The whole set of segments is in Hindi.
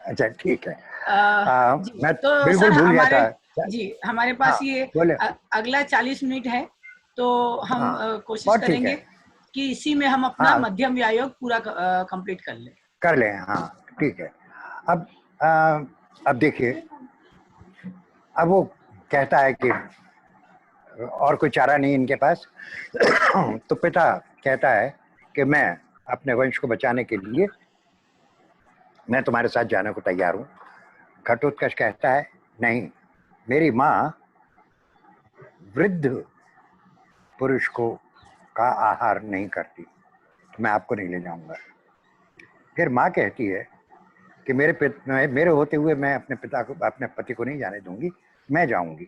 अच्छा ठीक है। जी मैं तो बिल्कुल सर भूल गया हमारे, था। जी हमारे पास हाँ ये बोले। अगला 40 मिनट है, तो हम हाँ कोशिश बहुत ठीक करेंगे है। कि इसी में हम अपना हाँ मध्यम व्यायोग पूरा कंप्लीट कर लें। कर लें, हाँ ठीक है। अब अब देखिए, अब वो कहता है कि और कोई चारा नहीं इनके पास। तो पिता कहता है कि मैं अपने वंश को बचाने के लिए मैं तुम्हारे साथ जाने को तैयार हूं। घटोत्कच कहता है नहीं, मेरी माँ वृद्ध पुरुष को का आहार नहीं करती, तो मैं आपको नहीं ले जाऊंगा। फिर माँ कहती है कि मेरे होते हुए मैं अपने पिता को, अपने पति को नहीं जाने दूंगी, मैं जाऊंगी।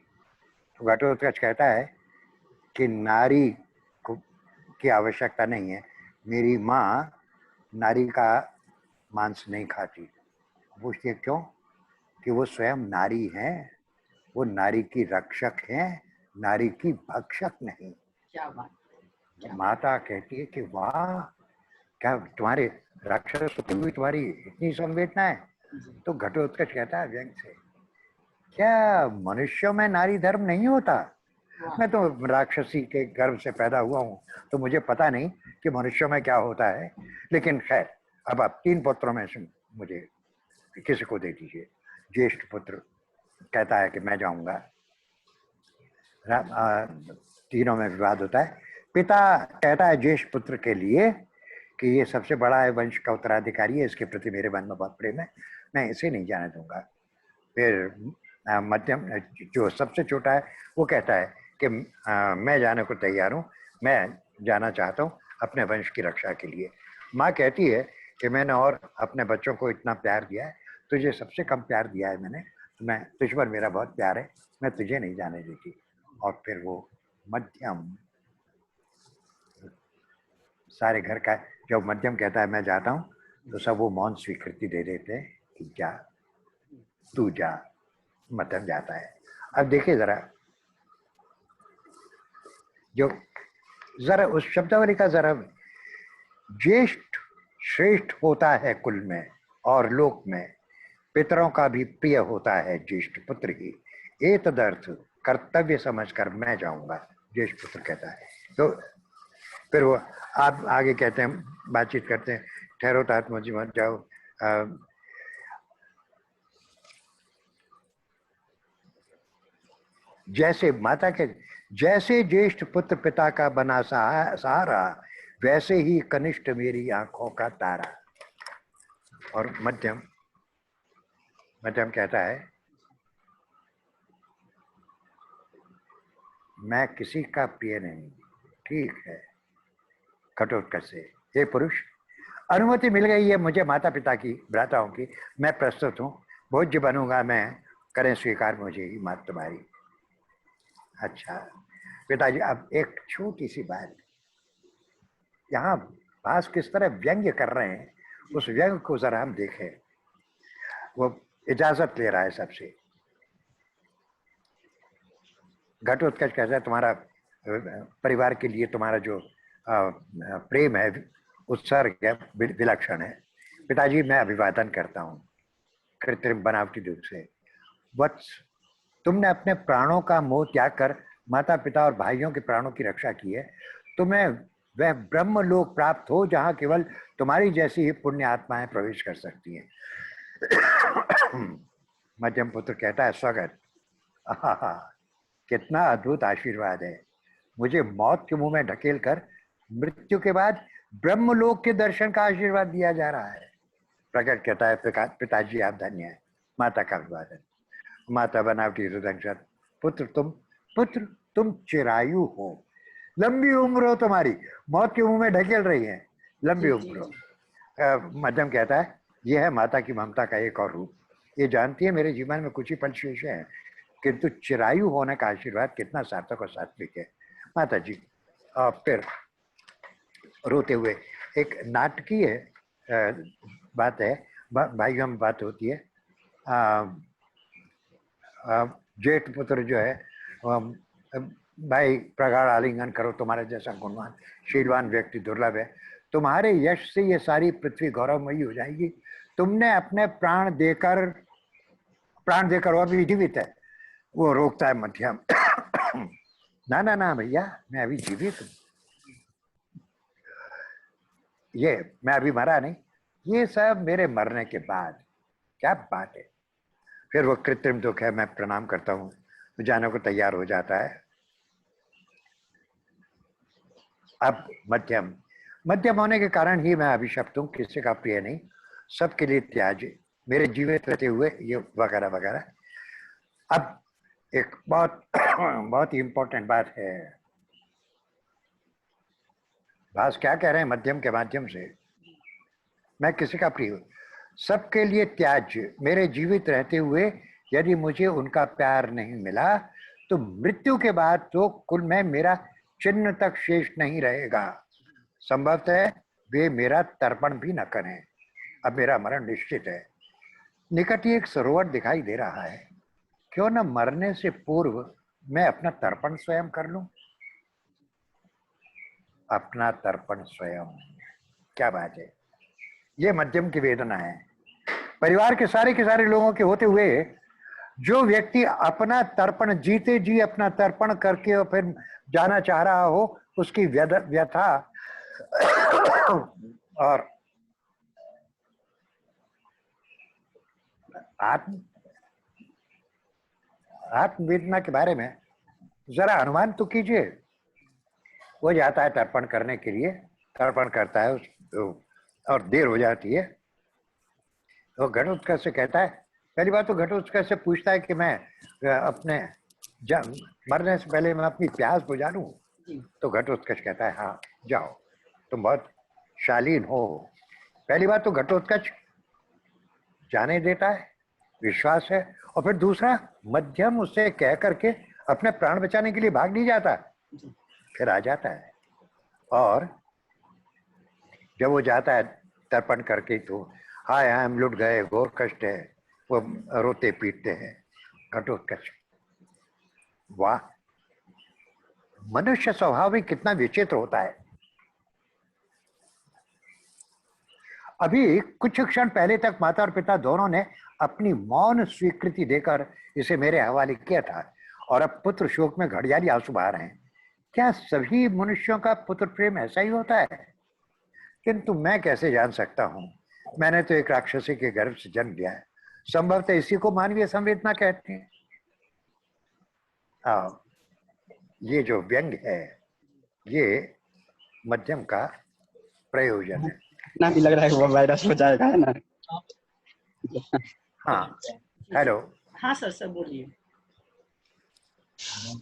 तो घटोत्कच कहता है कि नारी को की आवश्यकता नहीं है, मेरी माँ नारी का मांस नहीं खाती। पूछती है क्यों? कि वो स्वयं नारी है, वो नारी की रक्षक है, नारी की भक्षक नहीं। क्या बात, क्या बात। माता कहती है कि वाह, क्या तुम्हारे राक्षस होते हुए तुम्हारी इतनी संवेदना है। तो घटोत्कच कहता है व्यंग से, क्या मनुष्यों में नारी धर्म नहीं होता? मैं तो राक्षसी के गर्भ से पैदा हुआ हूँ, तो मुझे पता नहीं कि मनुष्यों में क्या होता है। लेकिन खैर, अब आप 3 पुत्रों में से मुझे किसी को दे दीजिए। ज्येष्ठ पुत्र कहता है कि मैं जाऊंगा। तीनों में विवाद होता है। पिता कहता है ज्येष्ठ पुत्र के लिए कि ये सबसे बड़ा है, वंश का उत्तराधिकारी है, इसके प्रति मेरे मन में बहुत प्रेम है, मैं इसे नहीं जाने दूंगा। फिर मध्यम जो सबसे छोटा है वो कहता है कि मैं जाने को तैयार हूँ, मैं जाना चाहता हूँ अपने वंश की रक्षा के लिए। माँ कहती है कि मैंने और अपने बच्चों को इतना प्यार दिया है, तुझे सबसे कम प्यार दिया है मैंने, तो मैं तुझ पर मेरा बहुत प्यार है, मैं तुझे नहीं जाने देती। और फिर वो मध्यम सारे घर का, जब मध्यम कहता है मैं जाता हूँ, तो सब वो मौन स्वीकृति दे देते हैं कि जा, तू जा। मध्यम जाता है। अब देखिए जरा, जो जरा उस शब्दावली का जरा, ज्येष्ठ श्रेष्ठ होता है कुल में और लोक में, पितरों का भी प्रिय होता है ज्येष्ठ पुत्र ही, एतदर्थ कर्तव्य समझकर मैं जाऊंगा, ज्येष्ठ पुत्र कहता है। तो फिर वो आप आगे कहते हैं, बातचीत करते हैं, ठहरो तात मुझे मत जाओ। जैसे माता के, जैसे ज्येष्ठ पुत्र पिता का बना सहारा, वैसे ही कनिष्ठ मेरी आंखों का तारा। और मध्यम मध्यम कहता है मैं किसी का प्रिय नहीं। ठीक है। घटोत्कच से, हे पुरुष, अनुमति मिल गई है मुझे माता पिता की, भ्राताओं की, मैं प्रस्तुत हूँ, भोज्य बनूंगा मैं, करें स्वीकार मुझे ही मात तुम्हारी। अच्छा पिताजी, अब एक छोटी सी बात, यहाँ भास किस तरह व्यंग्य कर रहे हैं, उस व्यंग्य को जरा हम देखें। वो इजाजत ले रहा है सबसे। घटोत्कच कहता है तुम्हारा परिवार के लिए तुम्हारा जो प्रेम है, उत्सर्ग है, विलक्षण है। पिताजी मैं अभिवादन करता हूँ कृत्रिम बनावटी रूप से। वत्स, तुमने अपने प्राणों का मोह त्याग कर माता पिता और भाइयों के प्राणों की रक्षा की है, तुम्हें वह ब्रह्म लोक प्राप्त हो जहां केवल तुम्हारी जैसी ही पुण्य आत्माएं प्रवेश कर सकती हैं। मध्यम पुत्र कहता है स्वगत, कितना अद्भुत आशीर्वाद है, मुझे मौत के मुंह में ढकेल कर मृत्यु के बाद ब्रह्मलोक के दर्शन का आशीर्वाद दिया जा रहा है। प्रकट कहता है पिताजी आप धन्य है। माता का अभिवादन। माता बनावटी हृदय, पुत्र तुम चिरायु हो, लंबी उम्र हो तुम्हारी, मौत के मुंह में ढकेल रही है, लंबी जी जी उम्र जी। हो। मध्यम कहता है यह है माता की ममता का एक और रूप, ये जानती है मेरे जीवन में कुछ ही पल शेष है, किंतु चिरायु होने का आशीर्वाद कितना सार्थक और सात्विक है। माता जी फिर रोते हुए, एक नाटकीय बात है, भाइयों में बात होती है। जेठ पुत्र जो है, भाई प्रगाढ़ आलिंगन करो, तुम्हारे जैसा गुणवान शीलवान व्यक्ति दुर्लभ है, तुम्हारे यश से ये सारी पृथ्वी गौरवमयी हो जाएगी, तुमने अपने प्राण देकर और भी जीवित है, वो रोकता है मध्यम। ना ना ना भैया, मैं अभी जीवित हूं, ये मैं अभी मरा नहीं, ये सब मेरे मरने के बाद। क्या बात है। फिर वो कृत्रिम दुख है, मैं प्रणाम करता हूँ तो जाने को तैयार हो जाता है। अब मध्यम मध्यम होने के कारण ही मैं अभिशप्त हूँ, किसी का प्रिय नहीं, सबके लिए त्याज्य, मेरे जीवित रहते हुए ये वगैरह वगैरह। अब एक बहुत बहुत ही इंपॉर्टेंट बात है, भास क्या कह रहे हैं मध्यम के माध्यम से, मैं किसी का प्रिय हूं, सबके लिए त्याज्य, मेरे जीवित रहते हुए यदि मुझे उनका प्यार नहीं मिला तो मृत्यु के बाद तो कुल में मेरा चिन्ह तक शेष नहीं रहेगा। संभवतः वे मेरा तर्पण भी न करें, अब मेरा मरण निश्चित है। निकट ही एक सरोवर दिखाई दे रहा है, क्यों न मरने से पूर्व मैं अपना तर्पण स्वयं कर लूं। अपना तर्पण स्वयं, क्या बात है। ये मध्यम की वेदना है। परिवार के सारे लोगों के होते हुए जो व्यक्ति अपना तर्पण जीते जी अपना तर्पण करके और फिर जाना चाह रहा हो, उसकी व्यथा और आत्मवेदना के बारे में जरा अनुमान तो कीजिए। वो जाता है तर्पण करने के लिए, तर्पण करता है और देर हो जाती है, तो घटोत्कच से कहता है, पहली बात तो घटोत्कच से पूछता है कि मैं अपने मरने से पहले मैं अपनी प्यास बुझा लूं। तो घटोत्कच कहता है हाँ जाओ, तुम बहुत शालीन हो। पहली बात तो घटोत्कच जाने देता है, विश्वास है। और फिर दूसरा, मध्यम उससे कह करके अपने प्राण बचाने के लिए भाग नहीं जाता, फिर आ जाता है। और जब वो जाता है तर्पण करके तो हाय हम लुट गए, घोर कष्ट है, वो रोते पीटते हैं। घटोत्कच, वाह, मनुष्य स्वभाव भी कितना विचित्र होता है। अभी कुछ क्षण पहले तक माता और पिता दोनों ने अपनी मौन स्वीकृति देकर इसे मेरे हवाले किया था, और अब पुत्र शोक में घड़ियाली आंसू बहा रहे हैं। क्या सभी मनुष्यों का पुत्र प्रेम ऐसा ही होता है? किंतु मैं कैसे जान सकता हूं, मैंने तो एक राक्षसी के गर्भ से जन्म लिया है। संभवतः इसी को मानवीय संवेदना कहते हैं। ये जो व्यंग है, ये मध्यम का प्रयोजन है। ना भी लग रहा है वो वायरस हो जाएगा, है ना। हाँ, हेलो। हाँ सर, सर बोलिए।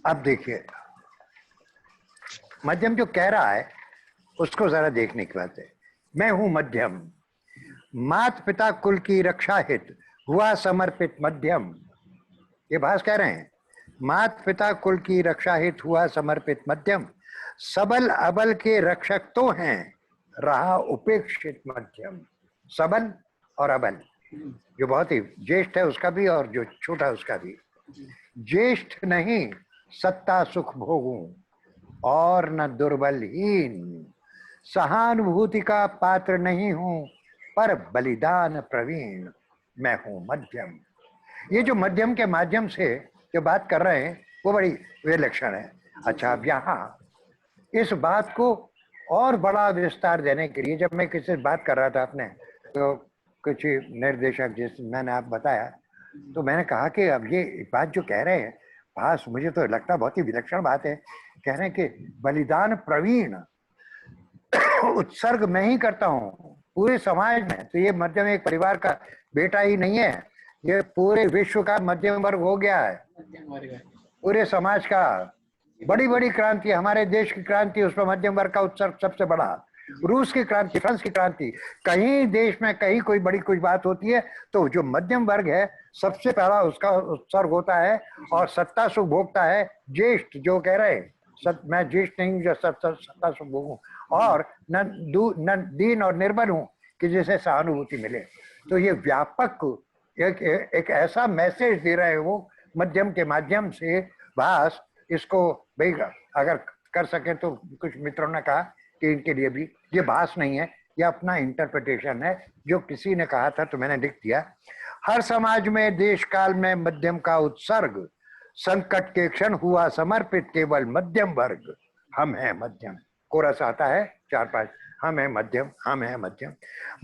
अब देखिए मध्यम जो कह रहा है उसको जरा देखने की बात है। मैं हूं मध्यम, मात पिता कुल की रक्षा हित हुआ समर्पित मध्यम। ये भास कह रहे हैं, मात पिता कुल की रक्षा हित हुआ समर्पित मध्यम, सबल अबल के रक्षक तो हैं, रहा उपेक्षित मध्यम। सबल और अबल, जो बहुत ही ज्येष्ठ है उसका भी और जो छोटा है उसका भी। ज्येष्ठ नहीं सत्ता सुख भोगूं, और न दुर्बलहीन, सहानुभूति का पात्र नहीं हूं, पर बलिदान प्रवीण, मैं हूं मध्यम। ये जो मध्यम के माध्यम से जो बात कर रहे हैं वो बड़ी विलक्षण है। अच्छा, अब यहाँ इस बात को और बड़ा विस्तार देने के लिए जब मैं किसी से बात कर रहा था अपने, तो कुछ निर्देशक जिस मैंने आप बताया, तो मैंने कहा कि अब ये बात जो कह रहे हैं भास, मुझे तो लगता बहुत ही विलक्षण बात है। कह रहे हैं कि बलिदान प्रवीण, उत्सर्ग मैं ही करता हूँ पूरे समाज में। तो ये मध्यम एक परिवार का बेटा ही नहीं है, ये पूरे विश्व का मध्यम वर्ग हो गया है, पूरे समाज का। बड़ी बड़ी क्रांति, हमारे देश की क्रांति, उसमें मध्यम वर्ग का उत्सर्ग सबसे बड़ा। रूस की क्रांति, फ्रांस की क्रांति, कहीं देश में कहीं कोई बड़ी कुछ बात होती है तो जो मध्यम वर्ग है सबसे पहला उसका उत्सर्ग होता है, और सत्ता सुख भोगता है ज्येष्ठ, जो कह रहे मैं ज्येष्ठ नहीं जो सत्ता सुख भोगूं, और न दीन और निर्बल हूं कि जिसे सहानुभूति मिले। तो ये व्यापक एक ऐसा मैसेज दे रहे हैं वो मध्यम के माध्यम से। भास इसको भाई अगर कर सके तो, कुछ मित्रों ने कहा कि इनके लिए भी ये भास नहीं है, ये अपना इंटरप्रिटेशन है, जो किसी ने कहा था तो मैंने लिख दिया। हर समाज में देश काल में मध्यम का उत्सर्ग, संकट के क्षण हुआ समर्पित केवल मध्यम वर्ग। हम हैं मध्यम। कोरस आता है 4-5, हम हैं मध्यम, हम हैं मध्यम।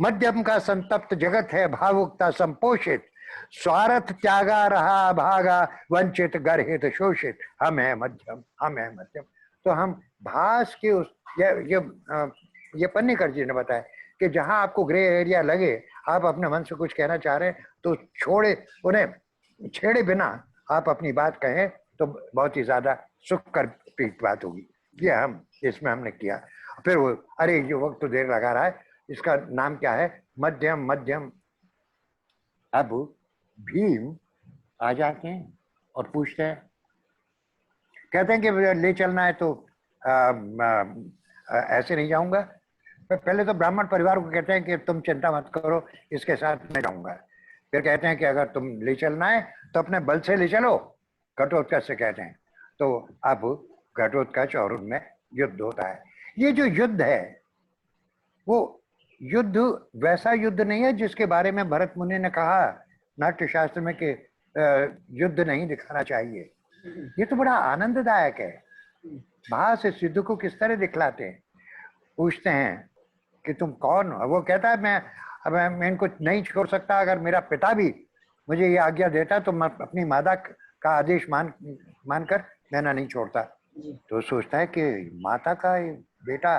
मध्यम का संतप्त जगत है भावुकता संपोषित, स्वार्थ त्यागा रहा भागा वंचित गर्हित शोषित। हम हैं मध्यम, हम हैं मध्यम। तो हम भास के उस ये पन्नीकर जी ने बताया कि जहां आपको ग्रे एरिया लगे, आप अपने मन से कुछ कहना चाह रहे हैं तो उन्हें छेड़े बिना आप अपनी बात कहें तो बहुत ही ज्यादा सुख कर प्रीत बात होगी। ये हम इसमें हमने किया। फिर वो अरे ये वक्त तो देर लगा रहा है, इसका नाम क्या है? मध्यम। मध्यम। अब भीम आ जाते हैं और पूछते हैं, कहते हैं कि ले चलना है तो ऐसे नहीं जाऊंगा। पहले तो ब्राह्मण परिवार को कहते हैं कि तुम चिंता मत करो, इसके साथ मैं जाऊंगा। फिर कहते हैं कि अगर तुम ले चलना है तो अपने बल से ले चलो, घटोत्कच से कहते हैं। तो अब घटोत्कच और उनमें युद्ध होता है। ये जो युद्ध है वो युद्ध वैसा युद्ध नहीं है जिसके बारे में भरत मुनि ने कहा नाट्य शास्त्र में कि युद्ध नहीं दिखाना चाहिए। ये तो बड़ा आनंददायक है। भास इस युद्ध को किस तरह दिखलाते हैं। पूछते हैं कि तुम कौन हो? वो कहता है मैं इनको नहीं छोड़ सकता, अगर मेरा पिता भी मुझे ये आज्ञा देता तो मैं अपनी माता का आदेश मानकर मैंने नहीं छोड़ता। तो सोचता है कि माता का बेटा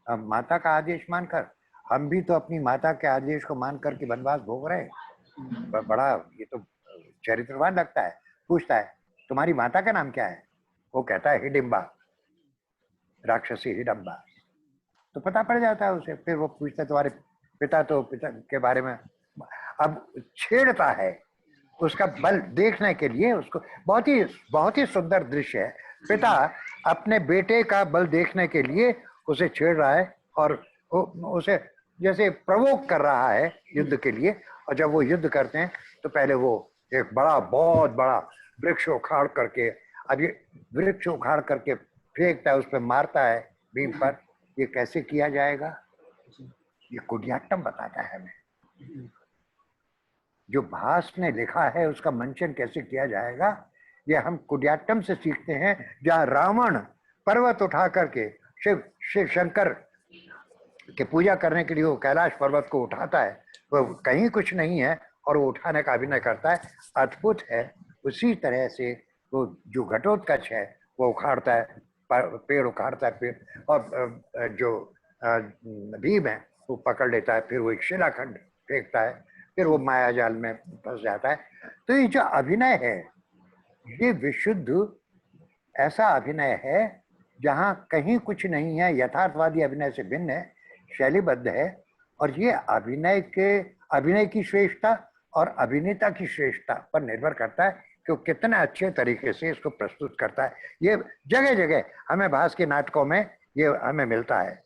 माता का आदेश मानकर, हम भी तो अपनी माता के आदेश को मानकर के वनवास भोग रहे हैं। बड़ा ये तो चरित्रवान लगता है। पूछता है तुम्हारी माता का नाम क्या है? वो कहता है हिडिंबा, राक्षसी हिडिंबा। तो पता पड़ जाता है उसे। फिर वो पूछता है तुम्हारे पिता के बारे में। अब छेड़ता है उसका बल देखने के लिए। उसको बहुत ही सुंदर दृश्य है। पिता अपने बेटे का बल देखने के लिए उसे छेड़ रहा है और उसे जैसे प्रवोक कर रहा है युद्ध के लिए। और जब वो युद्ध करते हैं तो पहले वो एक बहुत बड़ा वृक्ष उखाड़ करके, अब ये वृक्ष उखाड़ करके फेंकता है, उस पर मारता है भीम पर। ये कैसे किया जाएगा? ये कुडियाट्टम बताता है हमें। जो भास ने लिखा है उसका मंचन कैसे किया जाएगा, ये हम कुडियाट्टम से सीखते हैं। जहाँ रावण पर्वत उठा करके शिव शंकर के पूजा करने के लिए वो कैलाश पर्वत को उठाता है, वो कहीं कुछ नहीं है और वो उठाने का अभिनय करता है, अद्भुत है। उसी तरह से वो जो घटोत्कच है वो उखाड़ता है, पेड़ उखाड़ता है पेड़, और जो भीम है वो पकड़ लेता है। फिर वो एक शिलाखंड फेंकता है, फिर वो माया जाल में फंस जाता है। तो ये जो अभिनय है ये विशुद्ध ऐसा अभिनय है जहाँ कहीं कुछ नहीं है, यथार्थवादी अभिनय से भिन्न है, शैलीबद्ध है। और ये अभिनय की श्रेष्ठता और अभिनेता की श्रेष्ठता पर निर्भर करता है कि वो कितने अच्छे तरीके से इसको प्रस्तुत करता है। ये जगह जगह हमें भास के नाटकों में ये हमें मिलता है।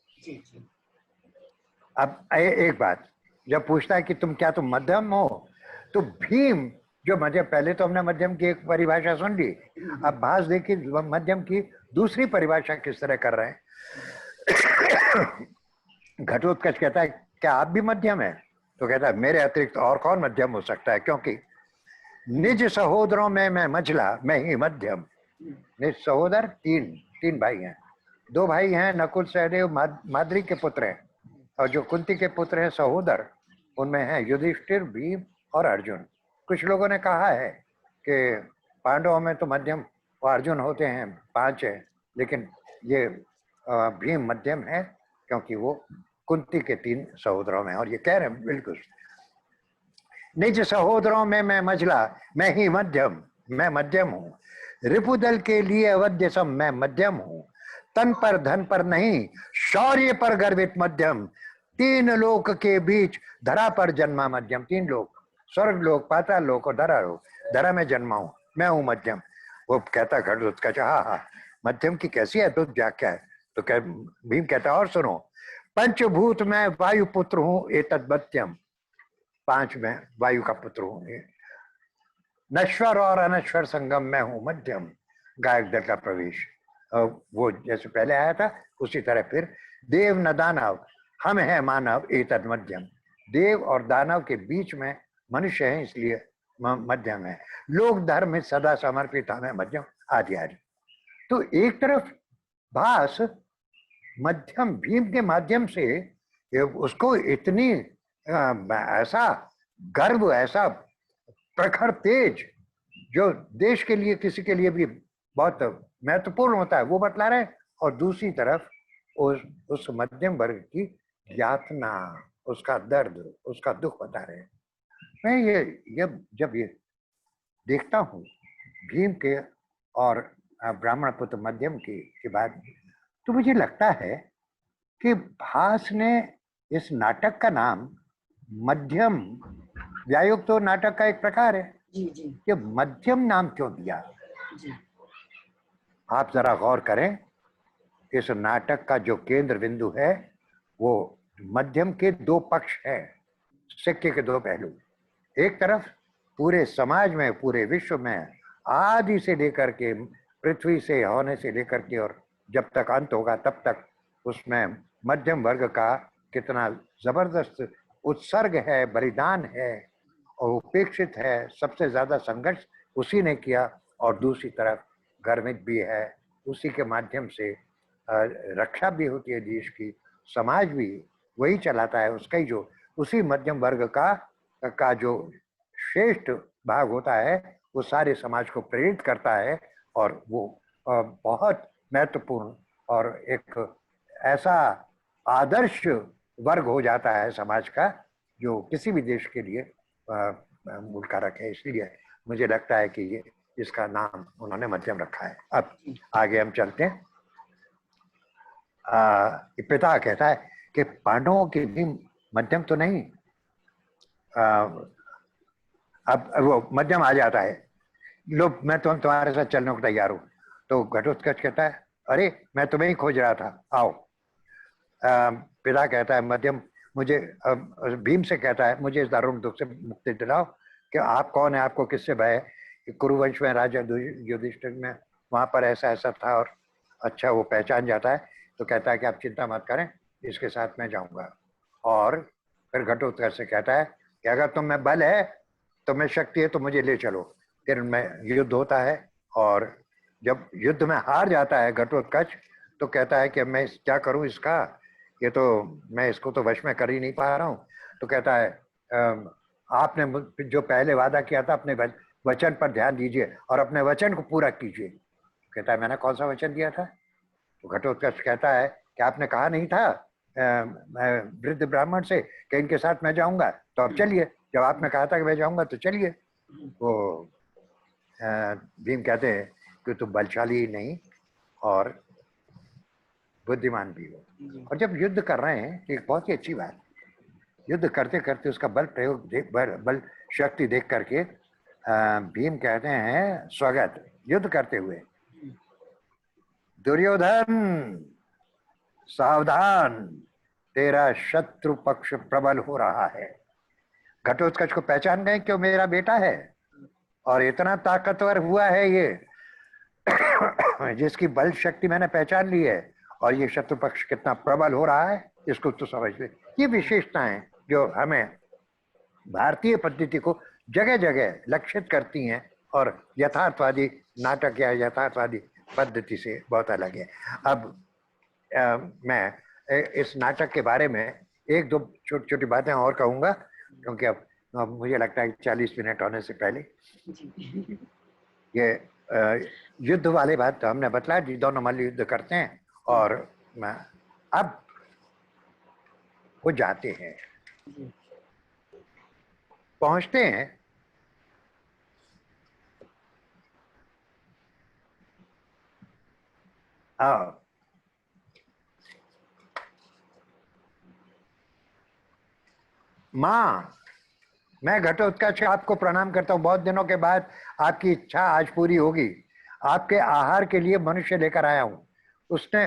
अब एक बात, जब पूछता है कि तुम मध्यम हो, तो भीम जो मध्यम, पहले तो हमने मध्यम की एक परिभाषा सुन ली, अब भास देखिए मध्यम की दूसरी परिभाषा किस तरह कर रहे हैं। घटोत्कच कहता है क्या आप भी मध्यम है? तो कहता है मेरे अतिरिक्त और कौन मध्यम हो सकता है, क्योंकि निज सहोदरों में मैं मझला, मैं ही मध्यम। निज सहोदर तीन भाई हैं। 2 भाई हैं नकुल सहदेव माद्री के पुत्र हैं, और जो कुंती के पुत्र हैं सहोदर, उनमें हैं युधिष्ठिर, भीम और अर्जुन। कुछ लोगों ने कहा है कि पांडवों में तो मध्यम और अर्जुन होते हैं, 5 है, लेकिन ये भीम मध्यम है क्योंकि वो कुंती के 3 सहोदरों में। और ये कह रहे हैं बिल्कुल, निज सहोदरों में मैं मझला, मैं ही मध्यम, मैं मध्यम हूँ। रिपुदल के लिए अवध्य सम, मैं मध्यम हूँ। तन पर धन पर नहीं, शौर्य पर गर्वित मध्यम। 3 लोक के बीच धरा पर जन्मा मध्यम। 3 लोक, स्वर्ग लोक, पाताल लोक और धरा लोक, धरा में जन्मा हूँ, मैं हूँ मध्यम। वो कहता घटोत्कच हाँ मध्यम की कैसी अद्भुत व्याख्या है। तो भीम कहता और सुनो, पंचभूत में वायु पुत्र हूँ एतद मध्यम। 5 में वायु का पुत्र हूँ। नश्वर और अनश्वर संगम में हूँ मध्यम। गायक दल का प्रवेश, वो जैसे पहले आया था उसी तरह फिर देव न दानव, हम हैं मानव एतद मध्यम, देव और दानव के बीच में मनुष्य है, इसलिए मध्यम है। लोक धर्म में सदा समर्पित हमें मध्यम आदि आदि। तो एक तरफ भास मध्यम भीम के माध्यम से उसको इतनी ऐसा गर्व, ऐसा प्रखर तेज जो देश के लिए किसी के लिए भी बहुत महत्वपूर्ण होता है वो बतला रहे हैं, और दूसरी तरफ उस मध्यम वर्ग की यातना, उसका दर्द, उसका दुख बता रहे हैं। मैं ये जब ये देखता हूँ भीम के और ब्राह्मण पुत्र मध्यम की बात, तो मुझे लगता है कि भास ने इस नाटक का नाम मध्यम, व्यायोग तो नाटक का एक प्रकार है, जी जी कि मध्यम नाम क्यों दिया? जी आप जरा गौर करें, इस नाटक का जो केंद्र बिंदु है वो मध्यम के दो पक्ष हैं, सिक्के के दो पहलू। एक तरफ पूरे समाज में, पूरे विश्व में आदि से लेकर के, पृथ्वी से होने से लेकर के और जब तक अंत होगा तब तक उसमें मध्यम वर्ग का कितना जबरदस्त उत्सर्ग है, बलिदान है और उपेक्षित है, सबसे ज्यादा संघर्ष उसी ने किया। और दूसरी तरफ गर्मित भी है, उसी के माध्यम से रक्षा भी होती है देश की, समाज भी वही चलाता है, उसका ही जो उसी मध्यम वर्ग का जो श्रेष्ठ भाग होता है वो सारे समाज को प्रेरित करता है, और वो बहुत महत्वपूर्ण और एक ऐसा आदर्श वर्ग हो जाता है समाज का जो किसी भी देश के लिए मूल कारक है। इसलिए मुझे लगता है कि ये इसका नाम उन्होंने मध्यम रखा है। अब आगे हम चलते हैं। पिता कहता है कि पांडवों की भी मध्यम तो नहीं। अब वो मध्यम आ जाता है, लो मैं तुम्हारे साथ चलने को तैयार हूँ। तो घटोत्कच कहता है अरे मैं तुम्हें ही खोज रहा था, आओ। पिता कहता है मध्यम मुझे, भीम से कहता है मुझे इस दारुण दुख से मुक्ति दिलाओ, कि आप कौन है, आपको किससे भय है? कुरुवंश में राजा युधिष्ठिर में वहां पर ऐसा ऐसा था, और अच्छा वो पहचान जाता है। तो कहता है कि आप चिंता मत करें, इसके साथ मैं जाऊंगा। और फिर घटोत्कच से कहता है कि अगर तुम में बल है, तो मैं शक्ति है, तो मुझे ले चलो। फिर मैं युद्ध होता है, और जब युद्ध में हार जाता है घटोत्कच, तो कहता है कि मैं क्या करूं इसका, ये तो मैं इसको तो वश में कर ही नहीं पा रहा हूँ। तो कहता है आपने जो पहले वादा किया था अपने वचन पर ध्यान दीजिए और अपने वचन को पूरा कीजिए। कहता है मैंने कौन सा वचन दिया था? तो घटोत्कच कहता है कि आपने कहा नहीं था वृद्ध ब्राह्मण से कि इनके साथ मैं जाऊंगा, तो अब चलिए। जब आपने कहा था कि मैं जाऊंगा तो चलिए। वो भीम कहते हैं कि तुम बलशाली ही नहीं और बुद्धिमान भी हो। और जब युद्ध कर रहे हैं तो एक बहुत ही अच्छी बात, युद्ध करते करते उसका बल प्रयोग बल शक्ति देख करके भीम कहते हैं स्वागत, युद्ध करते हुए दुर्योधन सावधान, तेरा शत्रु पक्ष प्रबल हो रहा है। घटोत्कच को पहचान गए क्यों मेरा बेटा है, और इतना ताकतवर हुआ है ये जिसकी बल शक्ति मैंने पहचान ली है, और ये शत्रु पक्ष कितना प्रबल हो रहा है इसको तो समझ ले। ये विशेषताएं जो हमें भारतीय पद्धति को जगह जगह लक्षित करती हैं और यथार्थवादी नाटक या यथार्थवादी पद्धति से बहुत अलग है। अब मैं इस नाटक के बारे में एक दो छोटी छोटी बातें और कहूंगा, क्योंकि अब मुझे लगता है 40 मिनट होने से पहले ये युद्ध वाली बात तो हमने बतलाया, दोनों मल्ल युद्ध करते हैं, और अब वो जाते हैं, पहुंचते हैं माँ मैं घटोत्कच आपको प्रणाम करता हूँ, बहुत दिनों के बाद आपकी इच्छा आज पूरी होगी। आपके आहार के लिए मनुष्य लेकर आया हूँ। उसने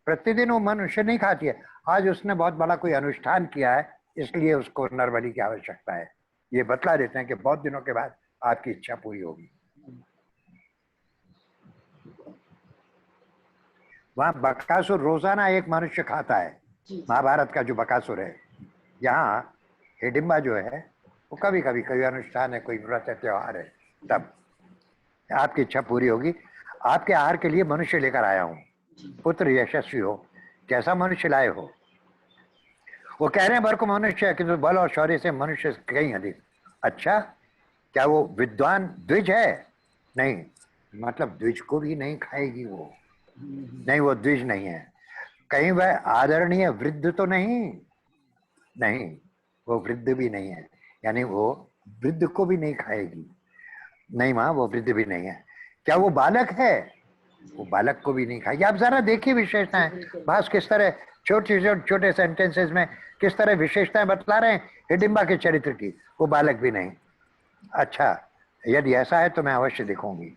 प्रतिदिन वो मनुष्य नहीं खाती है, आज उसने बहुत बड़ा कोई अनुष्ठान किया है, इसलिए उसको नरबलि की आवश्यकता है। ये बतला देते हैं कि बहुत दिनों के बाद आपकी इच्छा पूरी होगी। वहां बकासुर रोजाना एक मनुष्य खाता है, जी महाभारत का जो बकासुर है, यहाँ हिडिंबा जो है वो कभी कभी कोई अनुष्ठान है, कोई व्रत है, त्योहार है, तब आपकी इच्छा पूरी होगी। आपके आहार के लिए मनुष्य लेकर आया हूं, जी पुत्र यशस्वी हो। कैसा मनुष्य लाए हो? वो कह रहे हैं भर को मनुष्य है, किंतु बल और शौर्य से मनुष्य से कहीं अधिक। अच्छा, क्या वो विद्वान द्विज है? नहीं, मतलब द्विज को भी नहीं खाएगी वो। नहीं, वो द्विज नहीं है। कहीं वह आदरणीय वृद्ध तो नहीं? नहीं, वो वृद्ध भी नहीं है, यानी वो वृद्ध को भी नहीं खाएगी। नहीं माँ, वो वृद्ध भी नहीं है। क्या वो बालक है? वो बालक को भी नहीं खाएगी। आप जरा देखिए विशेषताएं, बिल्कुल। भास किस तरह छोटे छोटे सेंटेंसेस में किस तरह विशेषताएं बतला रहे हैं हिडिंबा के चरित्र की। वो बालक भी नहीं। अच्छा, यदि ऐसा है तो मैं अवश्य देखूंगी।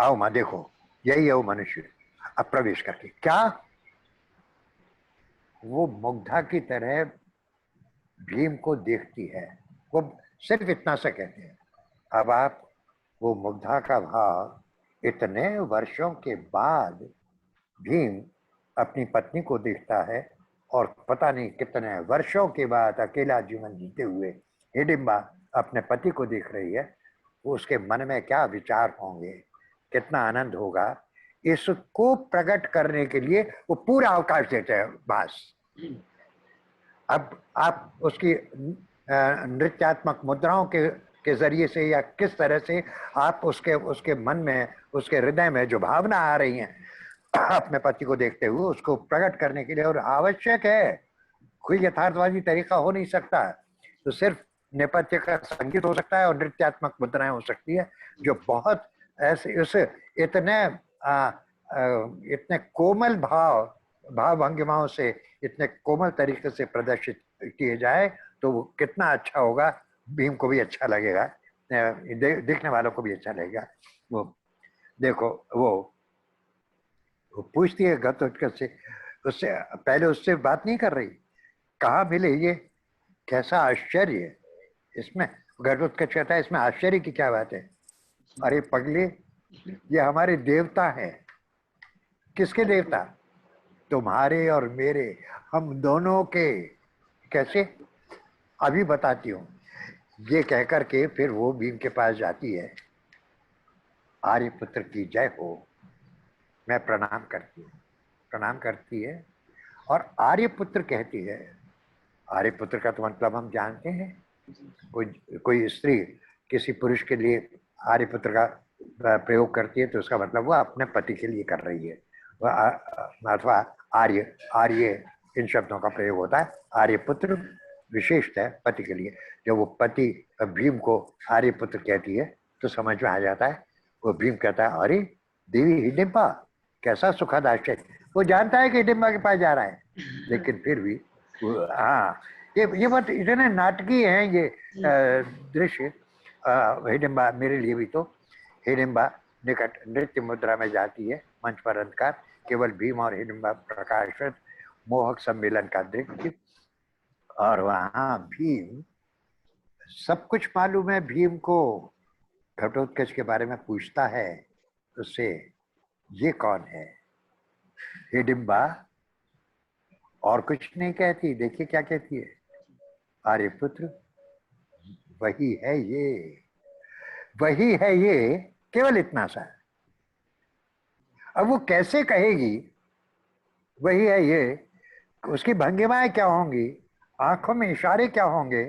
आओ माँ, देखो, यही है वो मनुष्य। अब प्रवेश करके क्या वो मुग्धा की तरह भीम को देखती है। वो सिर्फ इतना सा कहते हैं। अब आप वो मुग्धा का भाव, इतने वर्षों के बाद भीम अपनी पत्नी को देखता है, और पता नहीं कितने वर्षों के बाद अकेला जीवन जीते हुए हिडिंबा अपने पति को देख रही है। वो उसके मन में क्या विचार होंगे, कितना आनंद होगा, इसको प्रकट करने के लिए वो पूरा अवकाश देते हैं भास। अब आप उसकी नृत्यात्मक मुद्राओं के जरिए से या किस तरह से आप उसके मन में, उसके हृदय में जो भावना आ रही है अपने पति को देखते हुए, उसको प्रकट करने के लिए, और आवश्यक है, कोई यथार्थवादी तरीका हो नहीं सकता। तो सिर्फ नेपथ्य का संगीत हो सकता है और नृत्यात्मक मुद्राएं हो सकती है, जो बहुत ऐसे उस इतने इतने कोमल भाव भंगिमाओं से, इतने कोमल तरीके से प्रदर्शित किए जाए, तो वो कितना अच्छा होगा। भीम को भी अच्छा लगेगा, देखने वालों को भी अच्छा लगेगा। वो देखो, वो पूछती है घटोत्कच से, उससे पहले उससे बात नहीं कर रही, कहाँ मिले ये, कैसा आश्चर्य इसमें। घटोत्कच कहता है इसमें आश्चर्य की क्या बात है? अरे पगले, ये हमारे देवता हैं। किसके देवता? तुम्हारे और मेरे, हम दोनों के। कैसे? अभी बताती हूँ। ये कहकर के फिर वो भीम के पास जाती है। आर्यपुत्र की जय हो, मैं प्रणाम करती हूँ। प्रणाम करती है और आर्यपुत्र कहती है। आर्यपुत्र का तो मतलब हम जानते हैं, कोई कोई स्त्री किसी पुरुष के लिए आर्यपुत्र का प्रयोग करती है तो उसका मतलब वो अपने पति के लिए कर रही है। अथवा आर्य, आर्य इन शब्दों का प्रयोग होता है। आर्यपुत्र विशेषतः है पति के लिए। जब वो पति भीम को आर्यपुत्र कहती है तो समझ में आ जाता है। वो भीम कहता है, अरे देवी हिडिंबा, कैसा सुखद आश्चर्य। वो जानता है कि हिडिंबा के पास जा रहा है, लेकिन फिर भी हाँ, ये बात इतने नाटकीय हैं ये दृश्य। हिडिंबा मेरे लिए भी तो, हिडिंबा निकट नृत्य मुद्रा में जाती है। मंच पर अंधकार, केवल भीम और हिडिंबा प्रकाशित मोहक सम्मेलन का दृश्य। और वहां भीम, सब कुछ मालूम है भीम को। घटोत्कच के बारे में पूछता है उससे, ये कौन है? हिडिंबा और कुछ नहीं कहती। देखिए क्या कहती है, आर्यपुत्र, वही है ये, वही है ये, केवल इतना सा। अब वो कैसे कहेगी वही है ये? उसकी भंगिमाएं क्या होंगी, आंखों में इशारे क्या होंगे,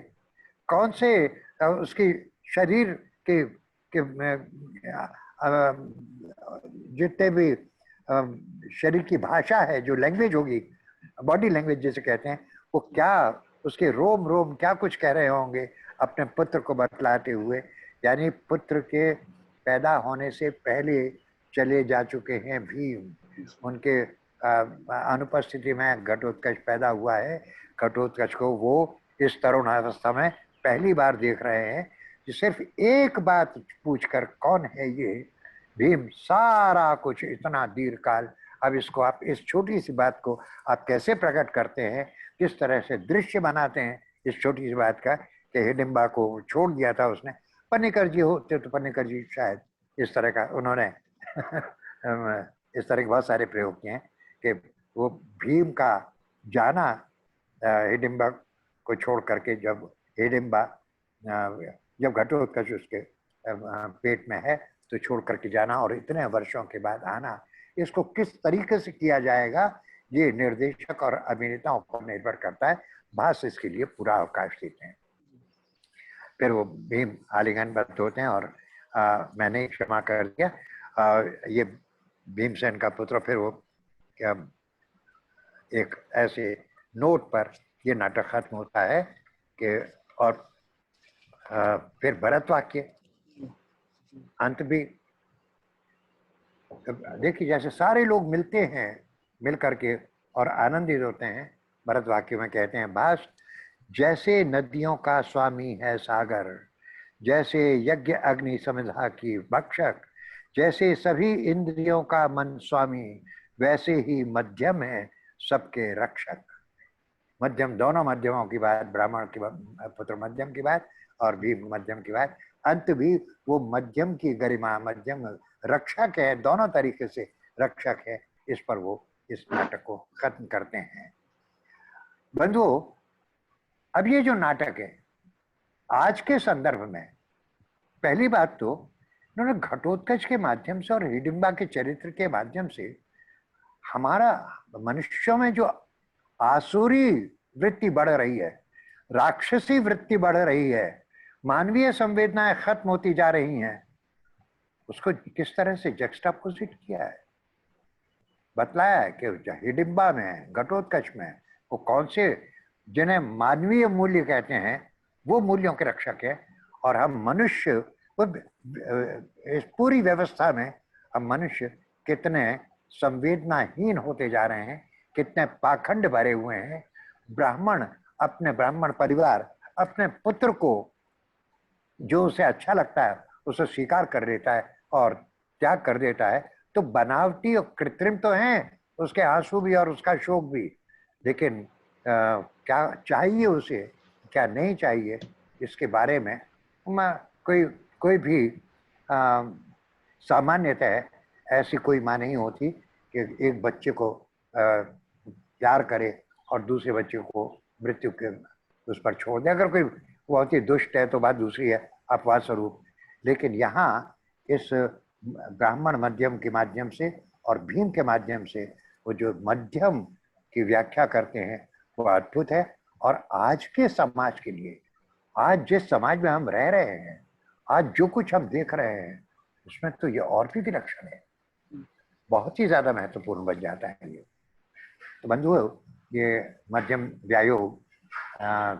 कौन से उसकी शरीर के जितने भी शरीर की भाषा है, जो लैंग्वेज होगी, बॉडी लैंग्वेज जिसे कहते हैं, वो क्या, उसके रोम रोम क्या कुछ कह रहे होंगे अपने पुत्र को बतलाते हुए। यानी पुत्र के पैदा होने से पहले चले जा चुके हैं भीम। उनके अनुपस्थिति में घटोत्कच पैदा हुआ है। घटोत्कच को वो इस तरुणावस्था में पहली बार देख रहे हैं। सिर्फ एक बात पूछकर, कौन है ये, भीम सारा कुछ इतना दीर्घ काल, अब इसको आप, इस छोटी सी बात को आप कैसे प्रकट करते हैं, किस तरह से दृश्य बनाते हैं इस छोटी सी बात का, कि हिडिंबा को छोड़ दिया था उसने। पन्नेकर जी होते तो पन्नेकर जी शायद इस तरह का उन्होंने इस तरह के बहुत सारे प्रयोग किए हैं कि वो भीम का जाना हिडिंबा को छोड़ करके, जब हिडिंबा जब घटोत्कच उसके पेट में है तो छोड़ करके जाना और इतने वर्षों के बाद आना, इसको किस तरीके से किया जाएगा ये निर्देशक और अभिनेताओं पर निर्भर करता है। भास इसके लिए पूरा अवकाश देते हैं। फिर वो भीम आलिंगनबद्ध होते हैं और मैंने क्षमा कर दिया। ये भीमसेन का पुत्र, फिर वो क्या एक ऐसे नोट पर ये नाटक खत्म होता है कि और फिर भरत वाक्य अंत भी देखिए, जैसे सारे लोग मिलते हैं मिल करके और आनंदित होते हैं। भरत वाक्य में कहते हैं, भास जैसे नदियों का स्वामी है सागर, जैसे यज्ञ अग्नि समिधा की भक्षक, जैसे सभी इंद्रियों का मन स्वामी, वैसे ही मध्यम है सबके रक्षक। मध्यम, दोनों मध्यमों की बात, ब्राह्मण की पुत्र मध्यम की बात और भीम मध्यम की बात। अंत भी वो मध्यम की गरिमा, मध्यम रक्षक है, दोनों तरीके से रक्षक है। इस पर वो इस नाटक को खत्म करते हैं। बंधुओं, अब ये जो नाटक है आज के संदर्भ में, पहली बात तो इन्होंने घटोत्कच के माध्यम से और हिडिंबा के चरित्र के माध्यम से हमारा मनुष्यों में जो आसुरी वृत्ति बढ़ रही है, राक्षसी वृत्ति बढ़ रही है, मानवीय संवेदनाएं खत्म होती जा रही हैं, उसको किस तरह से जक्स्टापोजिट किया है, बतलाया है कि हिडिंबा में, घटोत्कच में वो कौन से, जिन्हें मानवीय मूल्य कहते हैं, वो मूल्यों के रक्षक है। और हम मनुष्य, इस पूरी व्यवस्था में हम मनुष्य कितने संवेदनाहीन होते जा रहे हैं, कितने पाखंड भरे हुए हैं। ब्राह्मण अपने ब्राह्मण परिवार अपने पुत्र को जो उसे अच्छा लगता है उसे स्वीकार कर देता है और त्याग कर देता है। तो बनावटी और कृत्रिम तो हैं उसके आंसू भी और उसका शोक भी, लेकिन क्या चाहिए उसे, क्या नहीं चाहिए, इसके बारे में कोई भी सामान्यतः ऐसी कोई माँ नहीं होती कि एक बच्चे को प्यार करे और दूसरे बच्चे को मृत्यु के उस पर छोड़ दे। अगर कोई बहुत ही दुष्ट है तो बात दूसरी है, अपवाद स्वरूप। लेकिन यहाँ इस ब्राह्मण मध्यम के माध्यम से और भीम के माध्यम से वो जो मध्यम की व्याख्या करते हैं वो अद्भुत है। और आज के समाज के लिए, आज जिस समाज में हम रह रहे हैं, आज जो कुछ हम देख रहे हैं, उसमें तो ये और भी विलक्षण है, बहुत ही ज्यादा महत्वपूर्ण बन जाता है ये। तो बंधुओं, ये मध्यम व्यायोग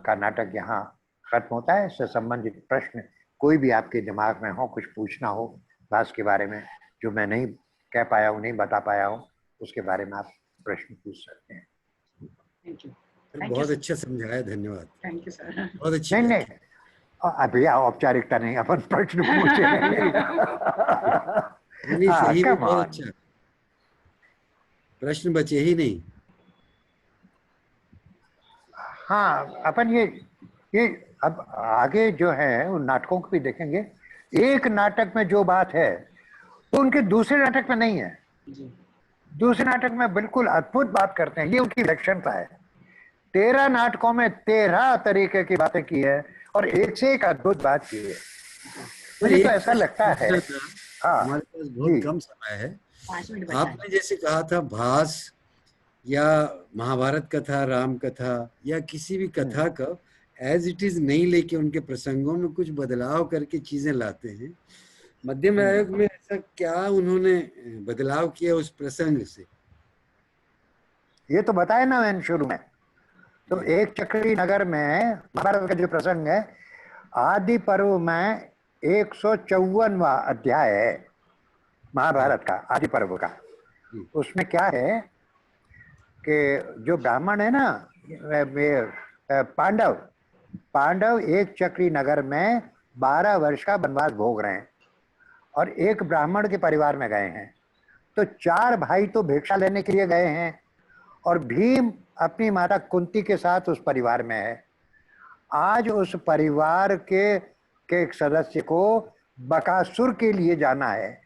का नाटक यहाँ खत्म होता है। इससे संबंधित प्रश्न कोई भी आपके दिमाग में हो, कुछ पूछना हो भास के बारे में, जो मैं नहीं कह पाया हूँ, नहीं बता पाया हूँ, उसके बारे में आप प्रश्न पूछ सकते हैं। Thank you. बहुत अच्छा समझाया, धन्यवाद। Thank you sir. बहुत अच्छी नहीं अभी औपचारिकता नहीं, अपन प्रश्न पूछे। नहीं, सही में बहुत अच्छा, प्रश्न बचे ही नहीं। हाँ, अपन ये अब आगे जो है उन नाटकों को भी देखेंगे। एक नाटक में जो बात है वो उनके दूसरे नाटक में नहीं है। दूसरे नाटक में बिल्कुल अद्भुत बात करते हैं, ये उनकी विलक्षणता है। 13 नाटकों में 13 तरीके की बातें की है और एक से एक अद्भुत बात की है। मुझे तो ऐसा लगता है। हाँ, हमारे पास बहुत कम समय है। 5 मिनट आपने जैसे कहा था, भास या महाभारत कथा, राम कथा या किसी भी कथा का एज इट इज नहीं लेके उनके प्रसंगों में कुछ बदलाव करके चीजें लाते हैं। मध्यम आयोग में ऐसा क्या उन्होंने बदलाव किया उस प्रसंग से? ये तो बताया ना मैंने शुरू में। तो एक चक्री नगर में महाभारत का जो प्रसंग है, आदि पर्व में 154वां अध्याय है महाभारत का, आदि पर्व का। उसमें क्या है कि जो ब्राह्मण है ना, पांडव एक चक्री नगर में 12 वर्ष का वनवास भोग रहे हैं और एक ब्राह्मण के परिवार में गए हैं। तो 4 भाई तो भिक्षा लेने के लिए गए हैं और भीम अपनी माता कुंती के साथ उस परिवार में है। आज उस परिवार के एक सदस्य को बकासुर के लिए जाना है।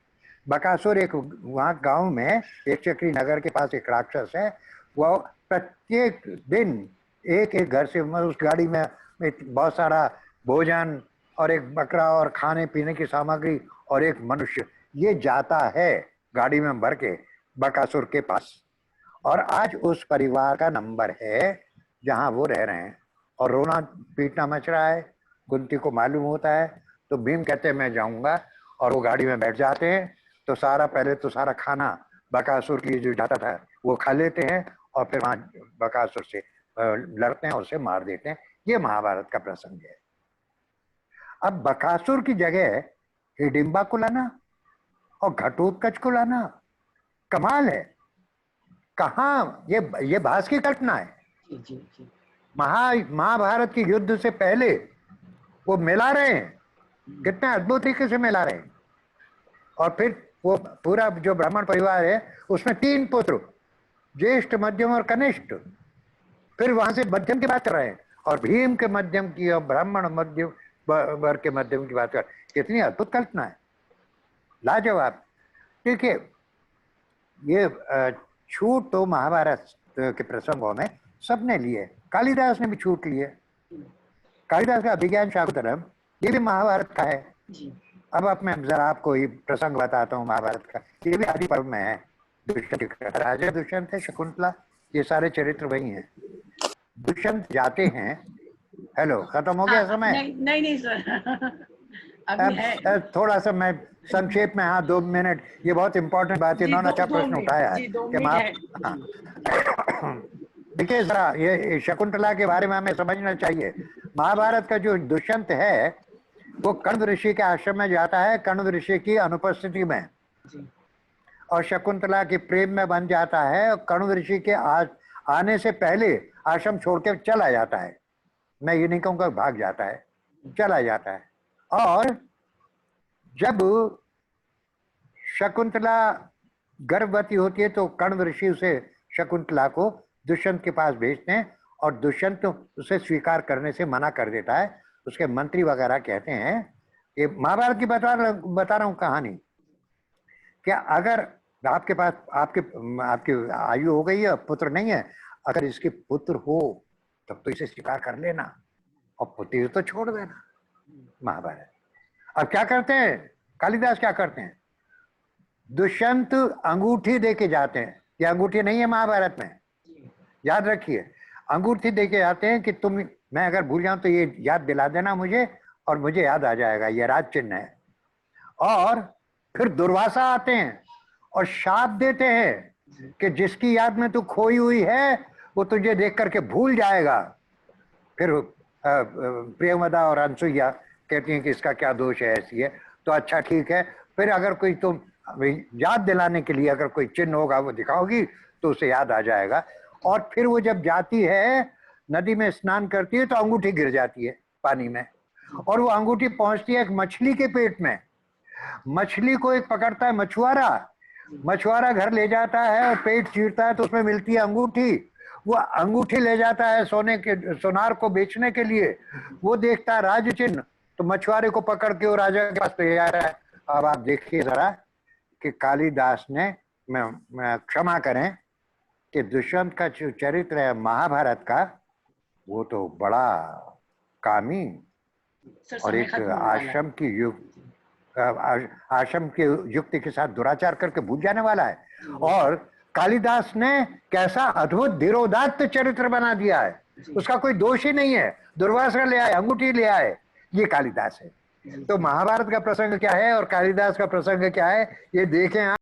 बकासुर एक वहाँ गांव में, एक चक्री नगर के पास एक राक्षस है। वो प्रत्येक दिन एक एक घर से उस गाड़ी में बहुत सारा भोजन और एक बकरा और खाने पीने की सामग्री और एक मनुष्य, ये जाता है गाड़ी में भर के बकासुर के पास। और आज उस परिवार का नंबर है जहां वो रह रहे हैं, और रोना पीटना मच रहा है। कुंती को मालूम होता है, तो भीम कहते हैं मैं जाऊंगा, और वो गाड़ी में बैठ जाते हैं। तो पहले तो सारा खाना बकासुर की जो जाता था वो खा लेते हैं, और फिर वहां बकासुर से लड़ते हैं और उसे मार देते हैं। ये महाभारत का प्रसंग है। अब बकासुर की जगह हिडिंबा को लाना और घटोत्कच को लाना कमाल है। कहाँ ये भास की कल्पना है। जी जी जी। महाभारत की युद्ध से पहले वो मिला रहे हैं, कितने अद्भुत तरीके से मिला रहे हैं। और फिर वो पूरा जो ब्राह्मण परिवार है उसमें 3 पुत्र, ज्येष्ठ, मध्यम और कनिष्ठ। फिर वहां से मध्यम की बात कर रहे हैं, और भीम के मध्यम की और ब्राह्मण मध्यम वर्ग के मध्यम की बात कर। कितनी अद्भुत कल्पना है, लाजवाब। देखिए, ये छूट तो महाभारत के प्रसंगों में सबने लिए, कालिदास ने भी छूट लिए। कालिदास का अभिज्ञान शाकुंतलम ये भी महाभारत का है। जी। अब मैं जरा आपको ये प्रसंग बताता हूँ महाभारत का। ये भी आदि पर्व में है। दुष्यंत, राजा दुष्यंत है, शकुंतला, ये सारे चरित्र वही हैं। दुष्यंत जाते हैं। हेलो, खत्म हो गया समय? नहीं सर। अभी है। थोड़ा सा मैं संक्षेप में, हाँ 2 मिनट, ये बहुत इंपॉर्टेंट बात है। इन्होंने अच्छा प्रश्न उठाया है कि देखिए जरा, ये शकुंतला के बारे में हमें समझना चाहिए। महाभारत का जो दुष्यंत है वो कण्व ऋषि के आश्रम में जाता है, कण्व ऋषि की अनुपस्थिति में, और शकुंतला के प्रेम में बन जाता है। और कण्व ऋषि के आने से पहले आश्रम छोड़ के चला जाता है। मैं ये नहीं कहूँगा भाग जाता है, चला जाता है। और जब शकुंतला गर्भवती होती है तो कण्व ऋषि उसे, शकुंतला को दुष्यंत के पास भेजते हैं, और दुष्यंत उसे स्वीकार करने से मना कर देता है। उसके मंत्री वगैरह कहते हैं, ये महाभारत की बता रहा हूँ कहानी, क्या अगर आपके पास आपकी आयु हो गई है, पुत्र नहीं है, अगर इसके पुत्र हो तब तो इसे स्वीकार कर लेना, और पुत्र तो छोड़ देना। महाभारत। अब क्या करते हैं कालिदास, क्या करते हैं, दुष्यंत अंगूठी देके जाते हैं। ये अंगूठी नहीं है महाभारत में, याद रखिए। अंगूठी देके जाते हैं कि मैं अगर भूल जाऊं तो ये याद दिला देना मुझे, और मुझे याद आ जाएगा, ये राज चिन्ह है। और फिर दुर्वासा आते हैं और शाप देते हैं कि जिसकी याद में तू खोई हुई है वो तुझे देख करके भूल जाएगा। फिर प्रियंवदा और अनसुईया कहती हैं कि इसका क्या दोष है, ऐसी है तो अच्छा ठीक है, फिर अगर कोई तुम याद दिलाने के लिए अगर कोई चिन्ह होगा वो दिखाओगी तो उसे याद आ जाएगा। और फिर वो जब जाती है नदी में स्नान करती है तो अंगूठी गिर जाती है पानी में, और वो अंगूठी पहुंचती है एक मछली के पेट में। मछली को एक पकड़ता है मछुआरा, मछुआरा घर ले जाता है और पेट चीरता है तो उसमें मिलती है अंगूठी। वो अंगूठी ले जाता है सोनार को बेचने के लिए, वो देखता है राज चिन्ह, तो मछुआरे को पकड़ के वो राजा के पास ले जा रहा है। अब आप देखिए जरा कि कालिदास ने, मैं क्षमा करें कि दुष्यंत का जो चरित्र है महाभारत का, वो तो बड़ा कामी और एक आश्रम की युक्ति के साथ दुराचार करके भूल जाने वाला है। और कालिदास ने कैसा अद्भुत धीरोदात्त चरित्र बना दिया है, उसका कोई दोष ही नहीं है। दुर्वासा ले आए, अंगूठी ले आए, ये कालिदास है। तो महाभारत का प्रसंग क्या है और कालिदास का प्रसंग क्या है, ये देखें आप।